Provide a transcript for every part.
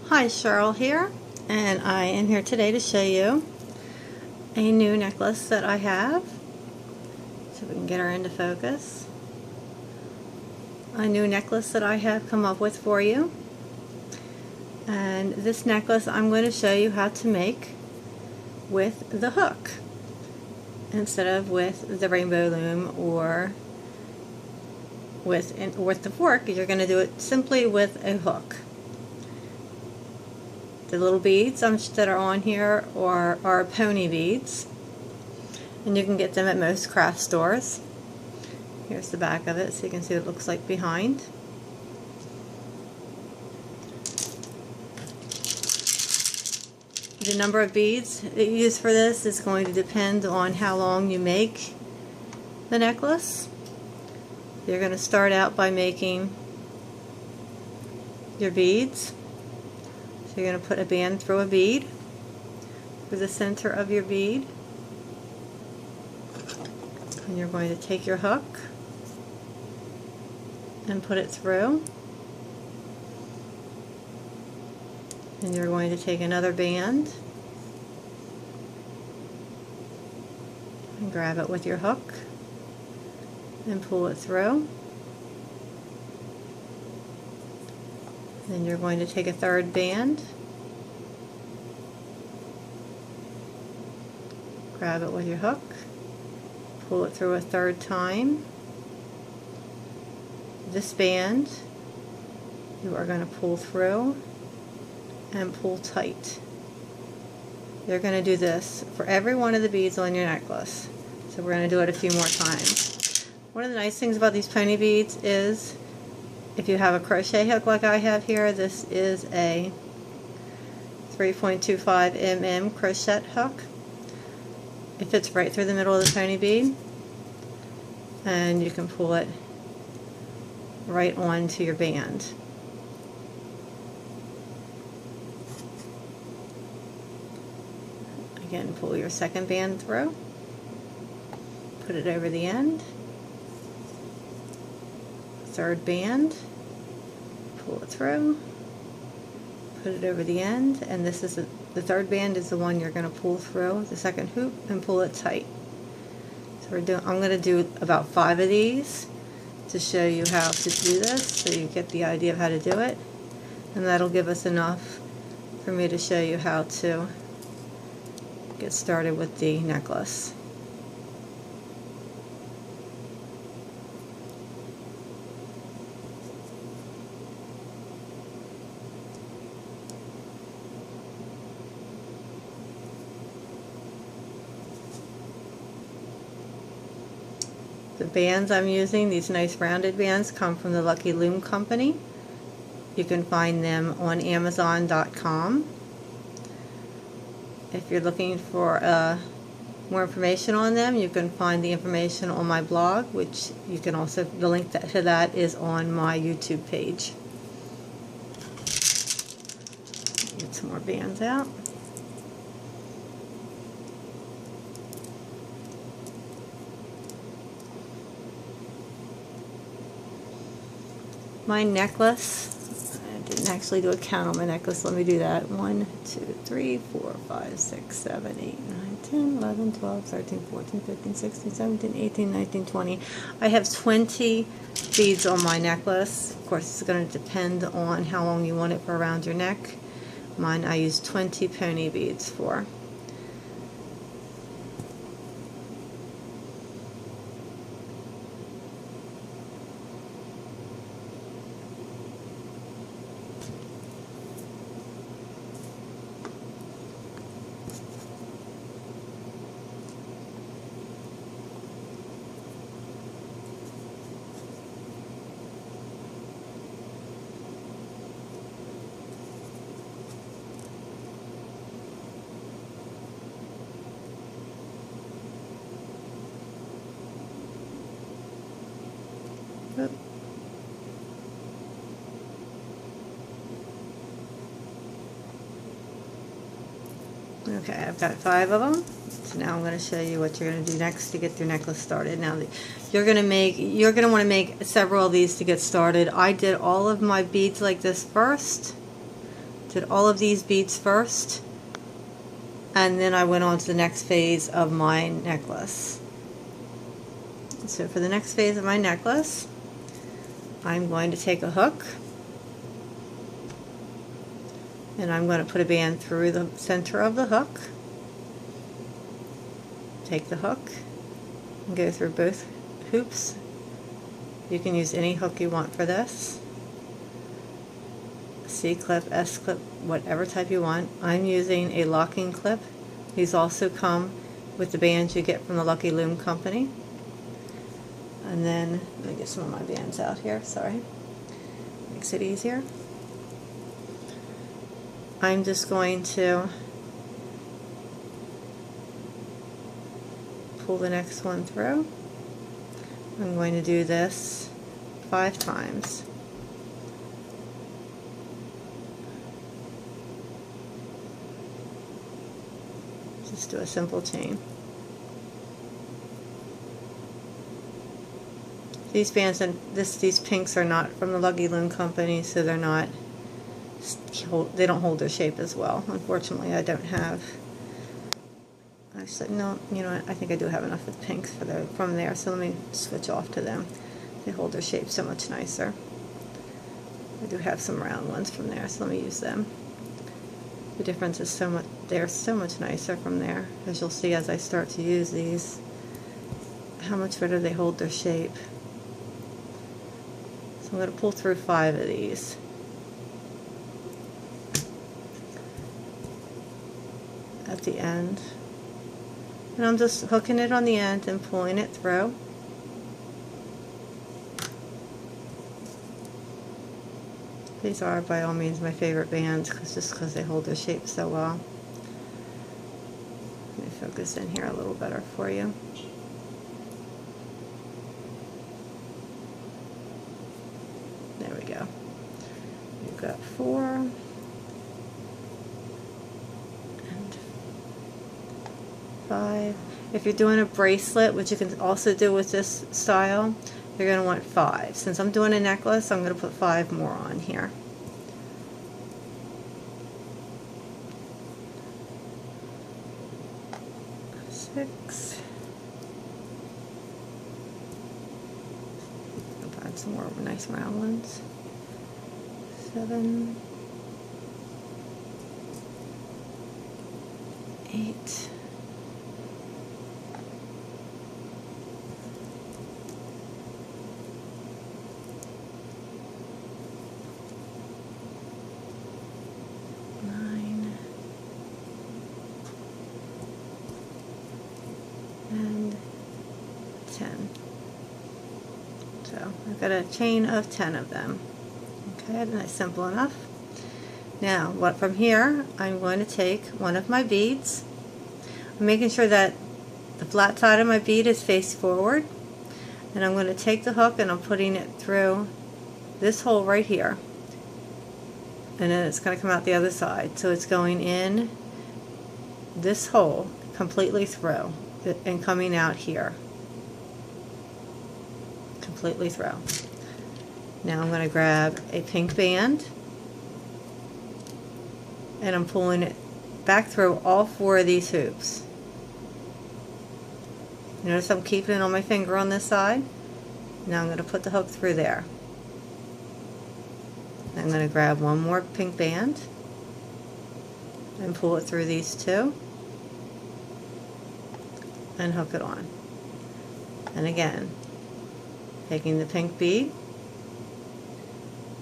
Hi, Cheryl here, and I am here today to show you a new necklace that I have. So we can get her into focus. A new necklace that I have come up with for you. And this necklace I'm going to show you how to make with the hook instead of with the rainbow loom or with the fork. You're going to do it simply with a hook. The little beads that are on here are pony beads, and you can get them at most craft stores. Here's the back of it so you can see what it looks like behind. The number of beads that you use for this is going to depend on how long you make the necklace. You're going to start out by making your beads. So you're going to put a band through a bead, through the center of your bead, and you're going to take your hook and put it through, and you're going to take another band and grab it with your hook and pull it through. Then you're going to take a third band, grab it with your hook, pull it through a third time. This band you are going to pull through and pull tight. You're going to do this for every one of the beads on your necklace. So we're going to do it a few more times. One of the nice things about these pony beads is if you have a crochet hook like I have here, this is a 3.25 mm crochet hook. It fits right through the middle of the pony bead, and you can pull it right onto your band. Again, pull your second band through, put it over the end, third band, pull it through, put it over the end, and this is the third band is the one you're going to pull through the second hoop and pull it tight. So I'm going to do about 5 of these to show you how to do this, so you get the idea of how to do it, and that'll give us enough for me to show you how to get started with the necklace. The bands I'm using, these nice rounded bands, come from the Lucky Loom Company. You can find them on Amazon.com. If you're looking for more information on them, you can find the information on my blog, which you can also, the link to that is on my YouTube page. Get some more bands out. My necklace, I didn't actually do a count on my necklace. Let me do that. 1, 2, 3, 4, 5, 6, 7, 8, 9, 10, 11, 12, 13, 14, 15, 16, 17, 18, 19, 20. I have 20 beads on my necklace. Of course, it's going to depend on how long you want it for around your neck. Mine I use 20 pony beads for. Okay, I've got 5 of them. So now I'm going to show you what you're going to do next to get your necklace started. Now you're going to want to make several of these to get started. I did all of my beads like this first, Did all of these beads first, and then I went on to the next phase of my necklace. So for the next phase of my necklace, I'm going to take a hook, and I'm going to put a band through the center of the hook. Take the hook and go through both hoops. You can use any hook you want for this. C-clip, S-clip, whatever type you want. I'm using a locking clip. These also come with the bands you get from the Lucky Loom company. And then, let me get some of my bands out here, sorry. Makes it easier. I'm just going to pull the next one through. I'm going to do this 5 times. Just do a simple chain. These bands and these pinks are not from the Lucky Loom company, so they're not. They don't hold their shape as well. Unfortunately, I don't have. I said no. You know what? I think I do have enough with pinks from there. So let me switch off to them. They hold their shape so much nicer. I do have some round ones from there, so let me use them. The difference is so much. They're so much nicer from there, as you'll see as I start to use these. How much better they hold their shape. So I'm going to pull through 5 of these. At the end. And I'm just hooking it on the end and pulling it through. These are by all means my favorite bands, just because they hold their shape so well. Let me focus in here a little better for you. There we go. We've got 4 and 5. If you're doing a bracelet, which you can also do with this style, you're going to want 5. Since I'm doing a necklace, I'm going to put 5 more on here. Six. I'll find some more nice round ones. 7. 8. 9. And 10. So I've got a chain of 10 of them. Okay, that's simple enough. Now, from here, I'm going to take one of my beads. I'm making sure that the flat side of my bead is face forward. And I'm going to take the hook and I'm putting it through this hole right here. And then it's going to come out the other side. So it's going in this hole completely through and coming out here. Completely through. Now I'm going to grab a pink band and I'm pulling it back through all 4 of these hoops. Notice I'm keeping it on my finger on this side. Now I'm going to put the hook through there. I'm going to grab one more pink band and pull it through these 2 and hook it on. And again, taking the pink bead,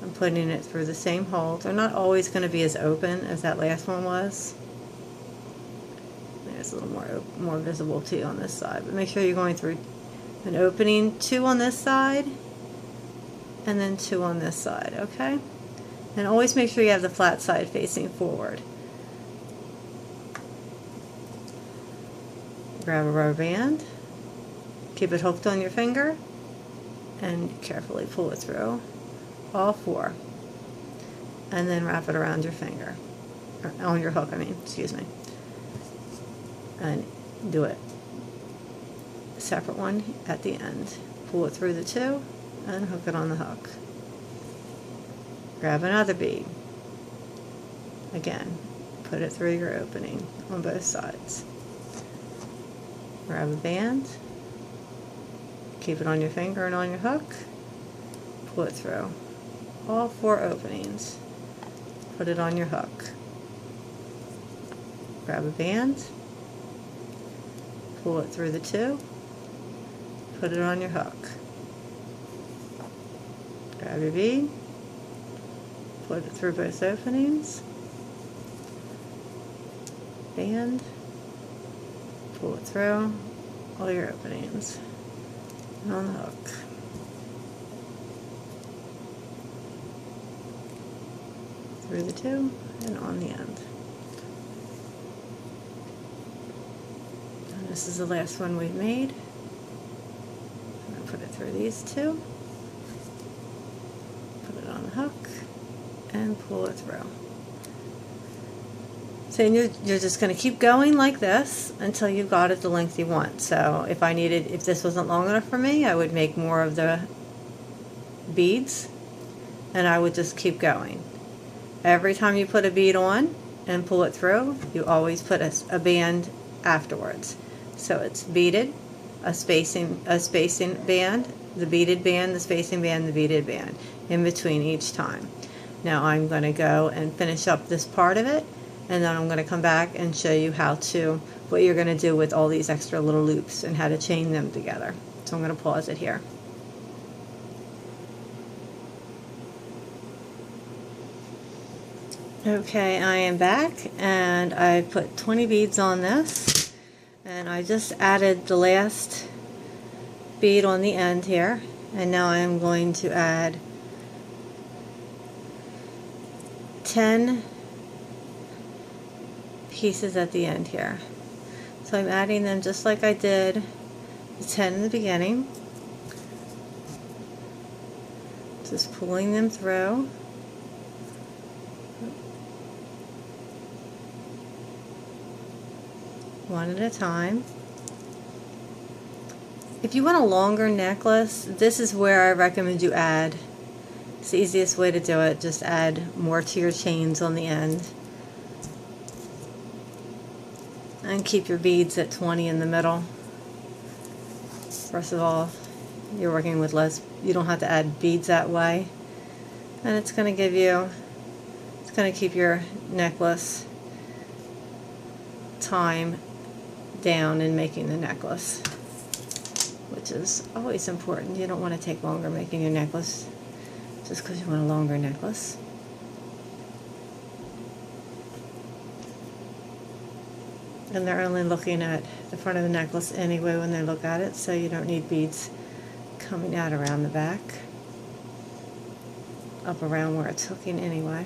I'm putting it through the same hole. They're not always going to be as open as that last one was. There's a little more visible too on this side, but make sure you're going through an opening 2 on this side and then 2 on this side, okay? And always make sure you have the flat side facing forward. Grab a rubber band, keep it hooked on your finger, and carefully pull it through all 4. And then wrap it around your finger. Or on your hook, excuse me. And do it. A separate one at the end. Pull it through the 2 and hook it on the hook. Grab another bead. Again, put it through your opening on both sides. Grab a band, keep it on your finger and on your hook, pull it through all 4 openings, put it on your hook. Grab a band, pull it through the 2, put it on your hook. Grab your bead, put it through both openings, band, pull it through all your openings, and on the hook. Through the 2 and on the end. And this is the last one we've made. I'm going to put it through these 2, put it on the hook, and pull it through. So you're just going to keep going like this until you've got it the length you want. So if this wasn't long enough for me, I would make more of the beads, and I would just keep going. Every time you put a bead on and pull it through, you always put a band afterwards. So it's beaded, a spacing band, the beaded band, the spacing band, the beaded band in between each time. Now I'm going to go and finish up this part of it, and then I'm going to come back and show you what you're going to do with all these extra little loops and how to chain them together. So I'm going to pause it here. Okay, I am back, and I put 20 beads on this, and I just added the last bead on the end here, and now I'm going to add 10 pieces at the end here. So I'm adding them just like I did the 10 in the beginning, just pulling them through. One at a time. If you want a longer necklace, this is where I recommend you add. It's the easiest way to do it. Just add more to your chains on the end. And keep your beads at 20 in the middle. First of all, you're working with less, you don't have to add beads that way. And it's going to keep your necklace time down in making the necklace, which is always important. You don't want to take longer making your necklace just because you want a longer necklace. And they're only looking at the front of the necklace anyway when they look at it, so you don't need beads coming out around the back, up around where it's hooking anyway.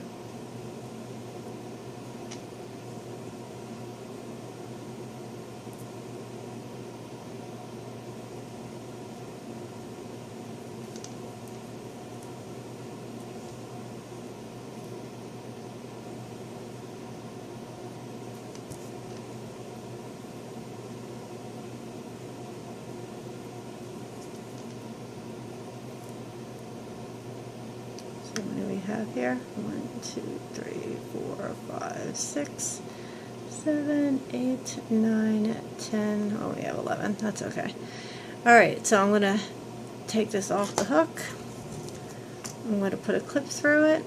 So what do we have here? 1, 2, 3, 4, 5, 6, 7, 8, 9, 10. Oh, we have 11. That's okay. Alright, so I'm going to take this off the hook. I'm going to put a clip through it.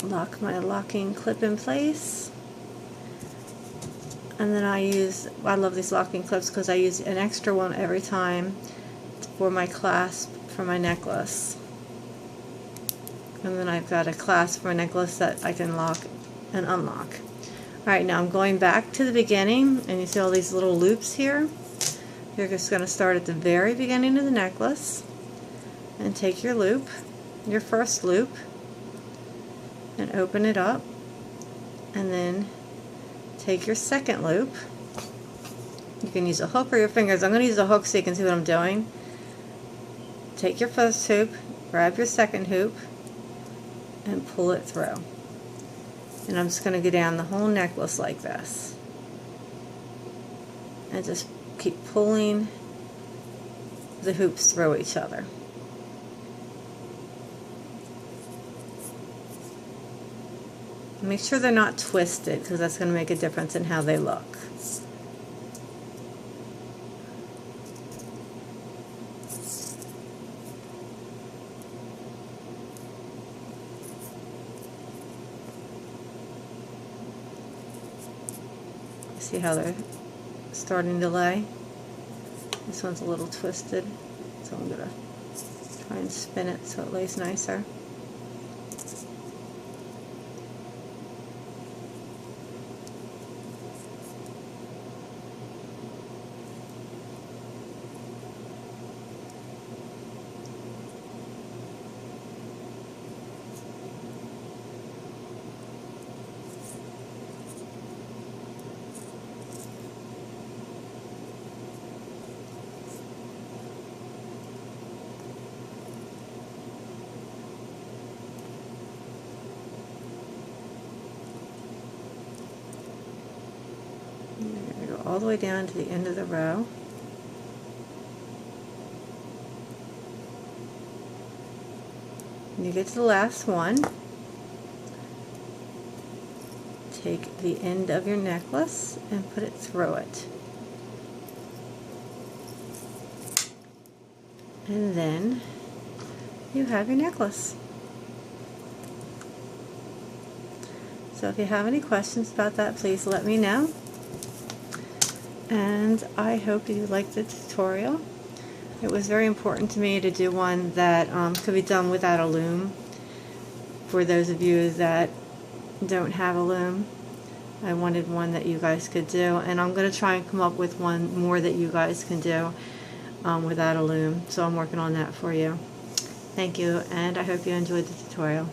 Lock my locking clip in place. And then I love these locking clips because I use an extra one every time for my clasp for my necklace. And then I've got a clasp for a necklace that I can lock and unlock. Alright, now I'm going back to the beginning, and you see all these little loops here. You're just going to start at the very beginning of the necklace and take your loop, your first loop, and open it up, and then take your second loop. You can use a hook or your fingers. I'm going to use a hook so you can see what I'm doing. Take your first hoop, grab your second hoop, and pull it through. And I'm just going to go down the whole necklace like this. And just keep pulling the hoops through each other. Make sure they're not twisted, because that's going to make a difference in how they look. See how they're starting to lay? This one's a little twisted, so I'm going to try and spin it so it lays nicer. All the way down to the end of the row. When you get to the last one, take the end of your necklace and put it through it. And then you have your necklace. So if you have any questions about that, please let me know. And I hope you liked the tutorial. It was very important to me to do one that could be done without a loom. For those of you that don't have a loom, I wanted one that you guys could do, and I'm going to try and come up with one more that you guys can do without a loom. So I'm working on that for you. Thank you, and I hope you enjoyed the tutorial.